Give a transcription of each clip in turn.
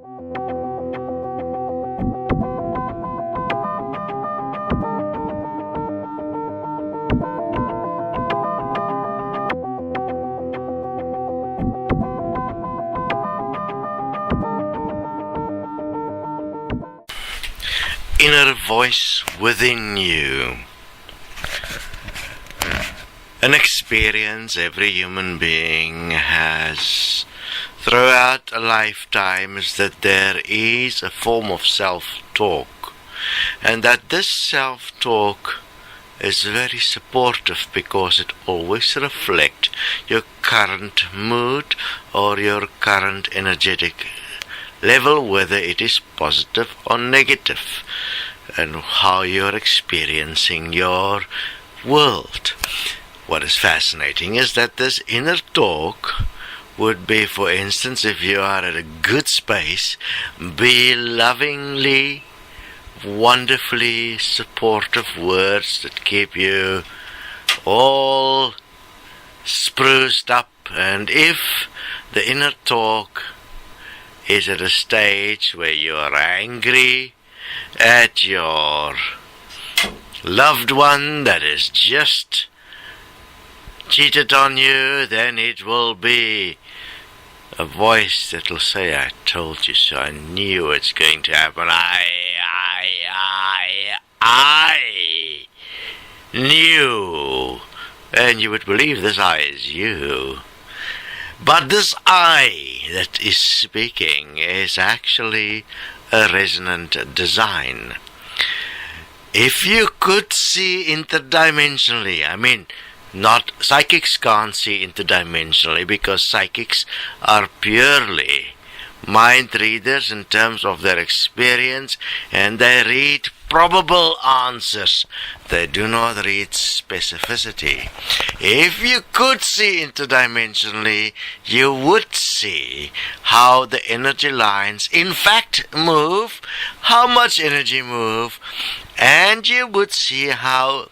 Inner voice within you. An experience every human being has throughout a lifetime is that there is a form of self-talk, and that this self-talk is very supportive because it always reflects your current mood or your current energetic level, whether it is positive or negative, and how you're experiencing your world. What is fascinating is that this inner talk would be, for instance, if you are at a good space, be lovingly, wonderfully supportive words that keep you all spruced up. And if the inner talk is at a stage where you are angry at your loved one that is just cheated on you, then it will be a voice that will say, I told you so, I knew it's going to happen, I knew. And you would believe this I is you. But this I that is speaking is actually a resonant design. If you could see interdimensionally, not psychics can't see interdimensionally because psychics are purely mind readers in terms of their experience, and they read probable answers. They do not read specificity. If you could see interdimensionally, you would see how the energy lines in fact move, how much energy move, and you would see how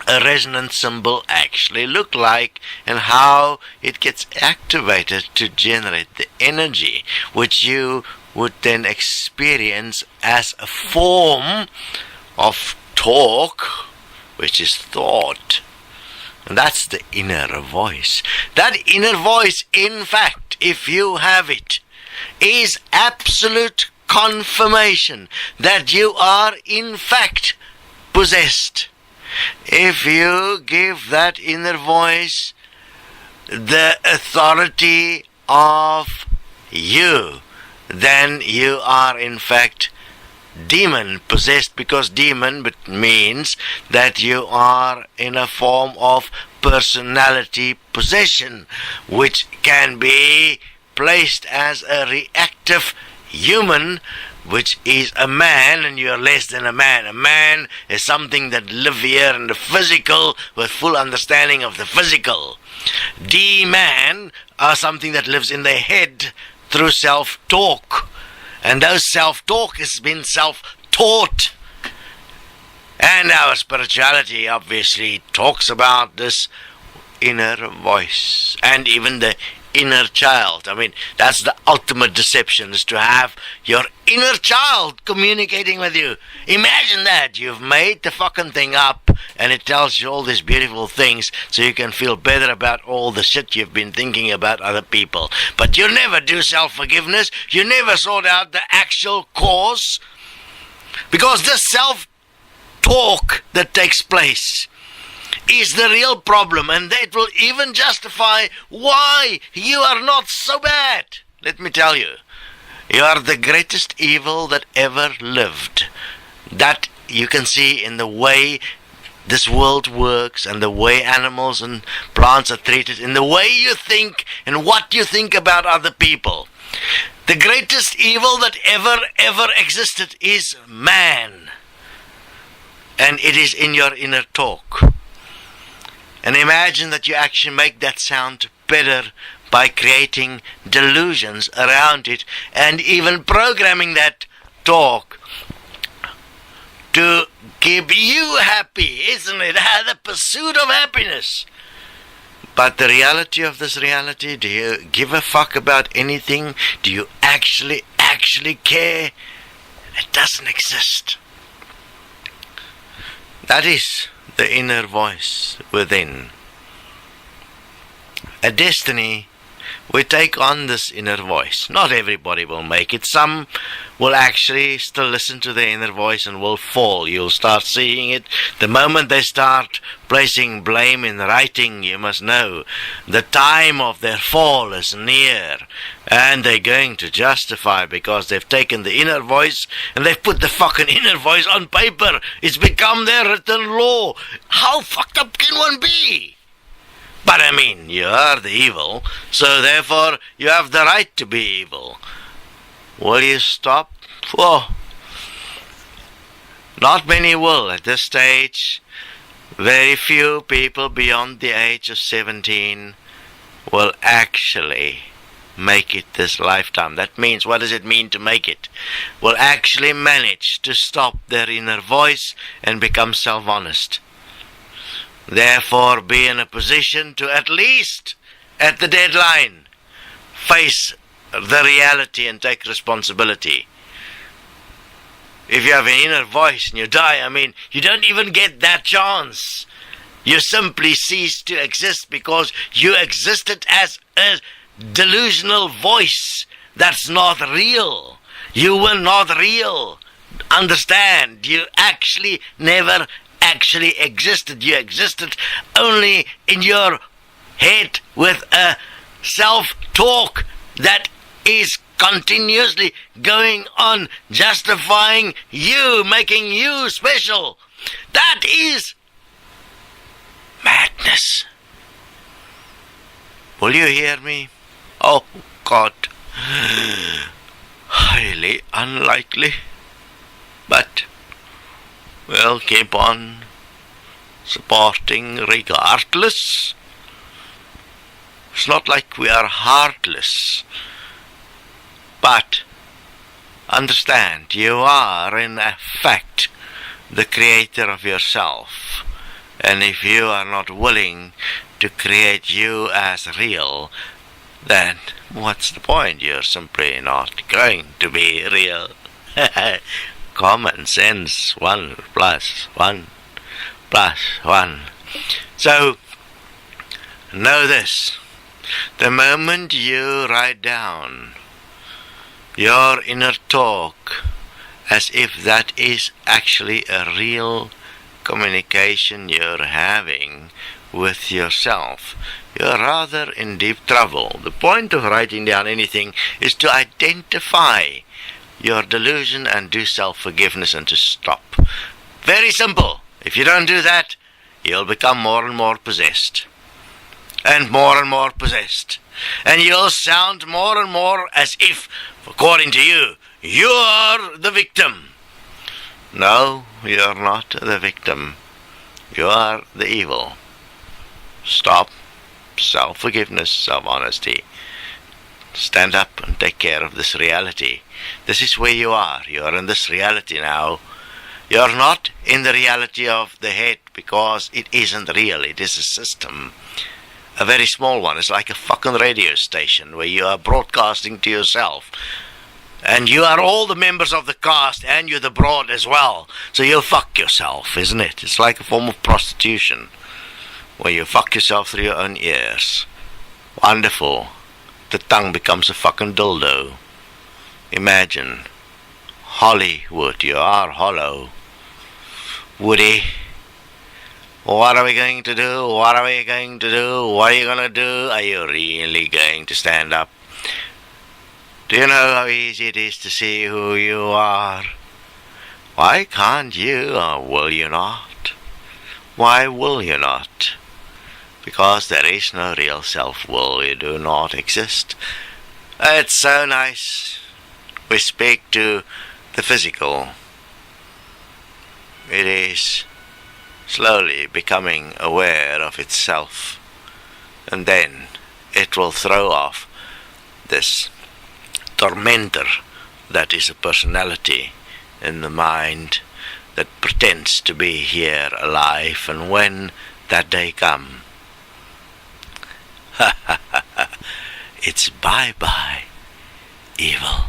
a resonant symbol actually look like and how it gets activated to generate the energy which you would then experience as a form of talk, which is thought. And that's the inner voice. That inner voice, in fact, if you have it, is absolute confirmation that you are in fact possessed. If you give that inner voice the authority of you, then you are in fact demon possessed, because demon means that you are in a form of personality possession, which can be placed as a reactive human, which is a man, and you are less than a man. A man is something that lives here in the physical with full understanding of the physical. D-man are something that lives in the head through self-talk. And those self-talk has been self-taught. And our spirituality obviously talks about this inner voice and even the inner child. That's the ultimate deception, is to have your inner child communicating with you. Imagine that. You've made the fucking thing up and it tells you all these beautiful things so you can feel better about all the shit you've been thinking about other people. But you never do self-forgiveness. You never sort out the actual cause, because the self-talk that takes place is the real problem, and that will even justify why you are not so bad. Let me tell you, you are the greatest evil that ever lived. That you can see in the way this world works, and the way animals and plants are treated, in the way you think and what you think about other people. The greatest evil that ever existed is man, and it is in your inner talk. And imagine that you actually make that sound better by creating delusions around it and even programming that talk to keep you happy, isn't it? The pursuit of happiness. But the reality of this reality, do you give a fuck about anything? Do you actually actually care, it doesn't exist. That is the inner voice within. At Destiny, we take on this inner voice. Not everybody will make it. Some will actually still listen to the inner voice and will fall. You'll start seeing it. The moment they start placing blame in writing, you must know the time of their fall is near. And they're going to justify because they've taken the inner voice and they've put the fucking inner voice on paper. It's become their written law. How fucked up can one be? But I mean, you are the evil, so therefore you have the right to be evil. Will you stop? Oh, not many will at this stage. Very few people beyond the age of 17 will actually make it this lifetime. That means, what does it mean to make it? Will actually manage to stop their inner voice and become self-honest. Therefore, be in a position to at least, at the deadline, face the reality and take responsibility. If you have an inner voice and you die, I mean, you don't even get that chance. You simply cease to exist because you existed as a delusional voice that's not real. You were not real. Understand, you actually never actually existed. You existed only in your head with a self-talk that is continuously going on, justifying you, making you special. That is madness. Will you hear me? Oh God, highly unlikely, but we'll keep on supporting regardless. It's not like we are heartless, but understand, you are in fact the creator of yourself, and if you are not willing to create you as real, then what's the point? You're simply not going to be real. Common sense, 1 plus 1 plus 1. So, know this. The moment you write down your inner talk as if that is actually a real communication you're having with yourself, you're rather in deep trouble. The point of writing down anything is to identify your delusion and do self-forgiveness and to stop. Very simple. If you don't do that, you'll become more and more possessed. And more possessed. And you'll sound more and more as if, according to you, you are the victim. No, you're not the victim. You are the evil. Stop. Self-forgiveness, self-honesty. Stand up and take care of this reality. This is where you are. You are in this reality now. You are not in the reality of the head because it isn't real. It is a system. A very small one. It's like a fucking radio station where you are broadcasting to yourself. And you are all the members of the cast and you're the broad as well. So you'll fuck yourself, isn't it? It's like a form of prostitution where you fuck yourself through your own ears. Wonderful. The tongue becomes a fucking dildo. Imagine. Hollywood, you are hollow. Woody, what are we going to do? What are we going to do? What are you going to do? Are you really going to stand up? Do you know how easy it is to see who you are? Why can't you, or will you not? Why will you not? Because there is no real self-will. You do not exist. It's so nice. We speak to the physical. It is slowly becoming aware of itself. And then it will throw off this tormentor that is a personality in the mind that pretends to be here alive. And when that day comes, it's bye-bye, evil.